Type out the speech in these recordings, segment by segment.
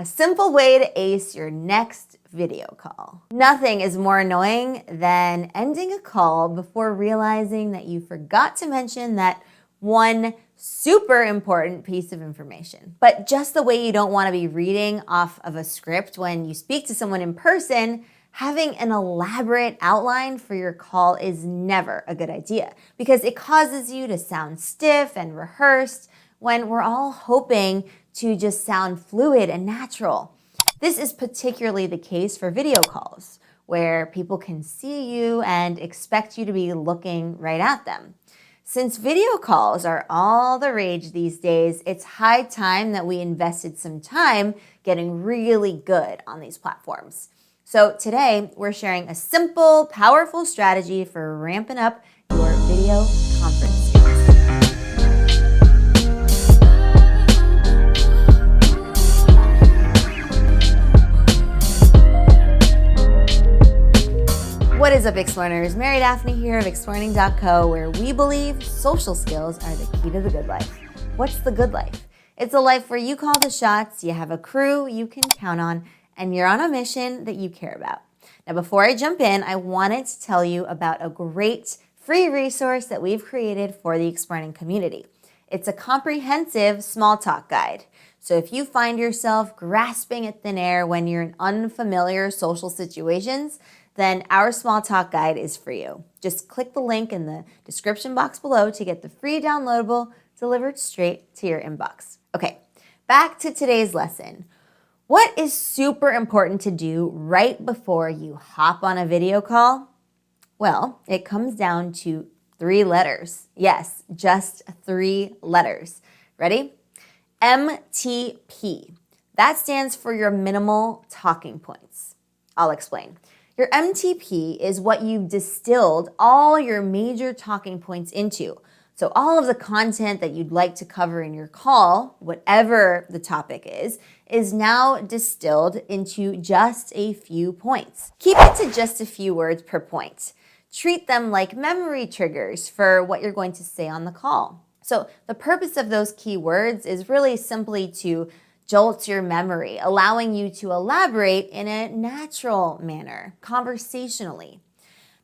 A simple way to ace your next video call. Nothing is more annoying than ending a call before realizing that you forgot to mention that one super important piece of information. But just the way you don't want to be reading off of a script when you speak to someone in person, having an elaborate outline for your call is never a good idea because it causes you to sound stiff and rehearsed when we're all hoping to just sound fluid and natural. This is particularly the case for video calls, where people can see you and expect you to be looking right at them. Since video calls are all the rage these days, it's high time that we invested some time getting really good on these platforms. So today, we're sharing a simple, powerful strategy for ramping up your video conference skills. What is up, Explearners? Daphne here of Explearning.co, where we believe social skills are the key to the good life. What's the good life? It's a life where you call the shots, you have a crew you can count on, and you're on a mission that you care about. Now, before I jump in, I wanted to tell you about a great free resource that we've created for the Explearning community. It's a comprehensive small talk guide. So if you find yourself grasping at thin air when you're in unfamiliar social situations, then our small talk guide is for you. Just click the link in the description box below to get the free downloadable delivered straight to your inbox. Okay, back to today's lesson. What is super important to do right before you hop on a video call? Well, it comes down to 3 letters. Yes, just 3 letters. Ready? MTP. That stands for your minimal talking points. I'll explain. Your MTP is what you've distilled all your major talking points into. So all of the content that you'd like to cover in your call, whatever the topic is now distilled into just a few points. Keep it to just a few words per point. Treat them like memory triggers for what you're going to say on the call. So the purpose of those key words is really simply to jolt your memory, allowing you to elaborate in a natural manner, conversationally.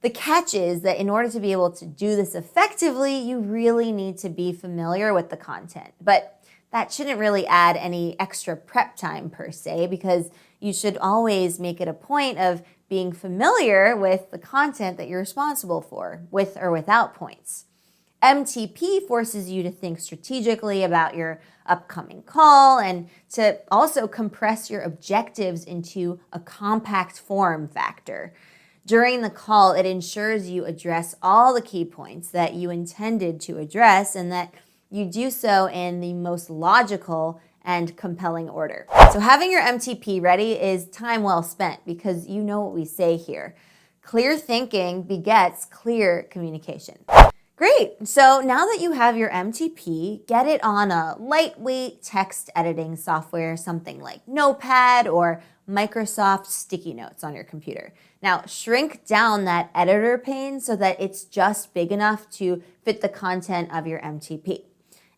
The catch is that in order to be able to do this effectively, you really need to be familiar with the content. But that shouldn't really add any extra prep time per se, because you should always make it a point of being familiar with the content that you're responsible for, with or without points. MTP forces you to think strategically about your upcoming call and to also compress your objectives into a compact form factor. During the call, it ensures you address all the key points that you intended to address and that you do so in the most logical and compelling order. So having your MTP ready is time well spent, because you know what we say here. Clear thinking begets clear communication. Great, so now that you have your MTP, get it on a lightweight text editing software, something like Notepad or Microsoft Sticky Notes on your computer. Now, shrink down that editor pane so that it's just big enough to fit the content of your MTP.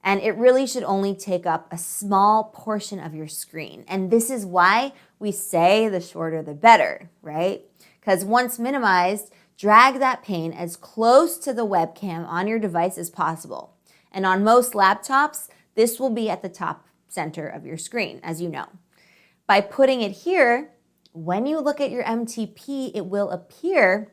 And it really should only take up a small portion of your screen. And this is why we say the shorter the better, right? Because once minimized, drag that pane as close to the webcam on your device as possible. And on most laptops, this will be at the top center of your screen, as you know. By putting it here, when you look at your MTP, it will appear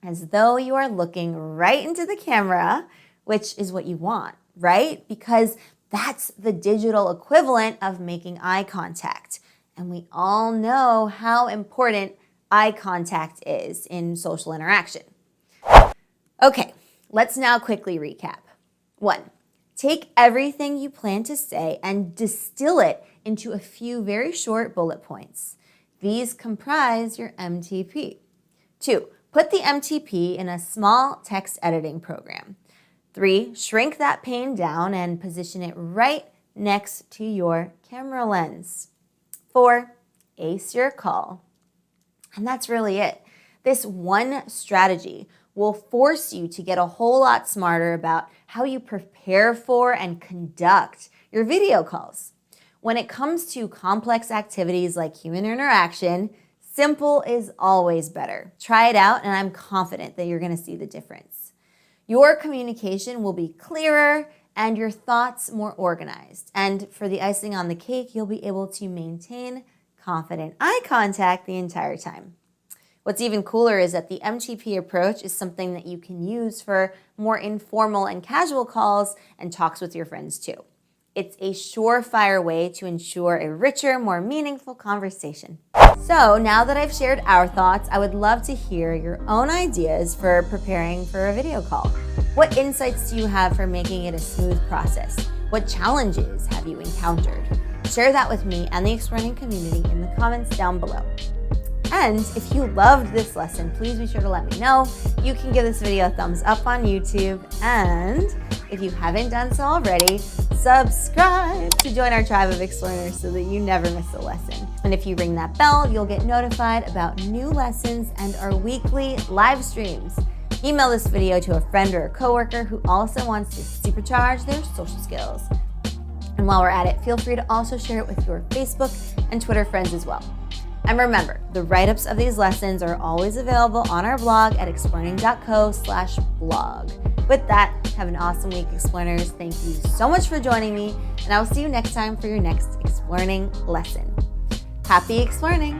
as though you are looking right into the camera, which is what you want, right? Because that's the digital equivalent of making eye contact. And we all know how important eye contact is in social interaction. Okay, let's now quickly recap. 1, take everything you plan to say and distill it into a few very short bullet points. These comprise your MTP. 2, put the MTP in a small text editing program. 3, shrink that pane down and position it right next to your camera lens. 4, ace your call. And that's really it. This one strategy will force you to get a whole lot smarter about how you prepare for and conduct your video calls. When it comes to complex activities like human interaction, simple is always better. Try it out, and I'm confident that you're going to see the difference. Your communication will be clearer and your thoughts more organized. And for the icing on the cake, you'll be able to maintain confident eye contact the entire time. What's even cooler is that the MTP approach is something that you can use for more informal and casual calls and talks with your friends too. It's a surefire way to ensure a richer, more meaningful conversation. So now that I've shared our thoughts, I would love to hear your own ideas for preparing for a video call. What insights do you have for making it a smooth process? What challenges have you encountered? Share that with me and the Explearning community in the comments down below. And if you loved this lesson, please be sure to let me know. You can give this video a thumbs up on YouTube, and if you haven't done so already, subscribe to join our tribe of Explearners so that you never miss a lesson. And if you ring that bell, you'll get notified about new lessons and our weekly live streams. Email this video to a friend or a coworker who also wants to supercharge their social skills. And while we're at it, feel free to also share it with your Facebook and Twitter friends as well. And remember, the write-ups of these lessons are always available on our blog at explearning.co/blog. With that, have an awesome week, Explearners. Thank you so much for joining me, and I will see you next time for your next Explearning lesson. Happy Explearning!